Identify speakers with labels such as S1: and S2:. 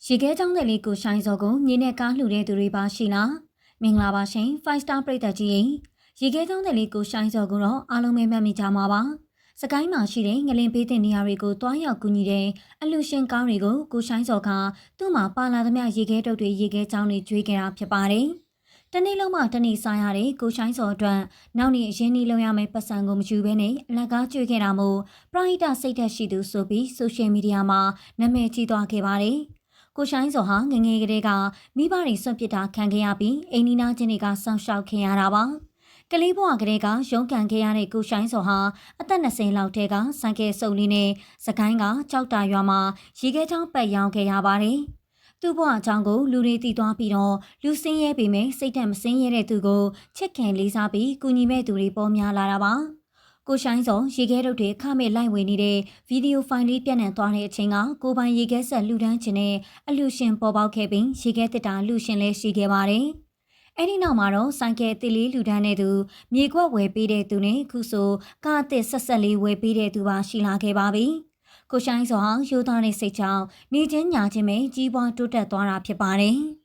S1: ရေခဲချောင်းတဲ့လေးကိုရှိုင်းစော်ကိုမြေနဲ့ကားလှူတဲ့သူတွေပါရှိလားမင်္ဂလာပါရှင် 5 star ပရိသတ်ကြီးရေခဲချောင်းတဲ့လေးကိုရှိုင်းစော်ကိုတော့အားလုံးပဲမှတ်မိကြမှာပါစကိုင်းမှာရှိတဲ့ငလင်ပေးတဲ့နေရာတွေကိုတွားရောက်ကူညီတဲ့အလှူရှင်ကောင်းတွေကိုကိုရှိုင်းစော်ကသူ့မှာပါလာသမျှရေခဲတုပ်တွေရေခဲချောင်းတွေကျွေးခဲ့တာဖြစ်ပါတယ်တနေ့လုံးမှတနေ့စားရတဲ့ကိုရှိုင်းစော်အတွက်နောက်နေ့အရင်နေ့လုံးရမယ့်ပတ်စံကိုမယူဘဲနဲ့အလကားကျွေးခဲ့တာမို့ပရိဟိတစိတ်သက်ရှိသူဆိုပြီးဆိုရှယ်မီဒီယာမှာနာမည်ကြီးသွားခဲ့ပါတယ်ကိုရှိုင်းစော်ဟာငငယ်ကလေးကမိဘတွေဆွန့်ပစ်တာခံခဲ့ရပြီးအိမ်နီးနားချင်းတွေကစောင့်ရှောက်ခင်ရတာပါကလေးဘဝကလေးကရုန်းကန်ခဲ့ရတဲ့ကိုရှိုင်းစော်ဟာအသက်20လောက်ထဲကဆိုင်ကယ်စုပ်လေးနဲ့စကိုင်းကကြောက်တာရွာမှာရေခဲချောင်းပတ်ရောင်းခဲ့ရပါတယ်သူ့ဘဝအကြောင်းကိုလူတွေသိသွားပြီးတော့လူစင်းရဲပေမဲ့စိတ်ဓာတ်မစင်းရဲတဲ့သူကိုချစ်ခင်လေးစားပြီးကူညီမဲ့သူတွေပေါ်များလာတာပါကိုရှိုင်းစောရေခဲတုပ်တွေခမဲ့လိုက်ဝင်နေတဲ့ဗီဒီယိုဖိုင်လေးပြန့်နှံ့သွားတဲ့အချိန်ကကိုပိုင်ရေခဲဆက်လှူဒန်းခြင်းနဲ့အလှရှင်ပေါ်ပေါက်ခဲ့ပြီးရေခဲတစ်တာလှူရှင်လည်းရှိခဲ့ပါတယ်။အဲ့ဒီနောက်မှာတော့ဆိုင်ကယ်တစ်လေးလှူဒန်းတဲ့သူမြေကွက်ဝယ်ပေးတဲ့သူနဲ့ခုဆိုကားအသစ်ဆက်ဆက်လေးဝယ်ပေးတဲ့သူပါရှိလာခဲ့ပါပြီ။ကိုရှိုင်းစောဟာရိုးသားတဲ့စိတ်ကြောင့်နေချင်းညာချင်းပဲကြီးပွားတိုးတက်သွားတာဖြစ်ပါတယ်။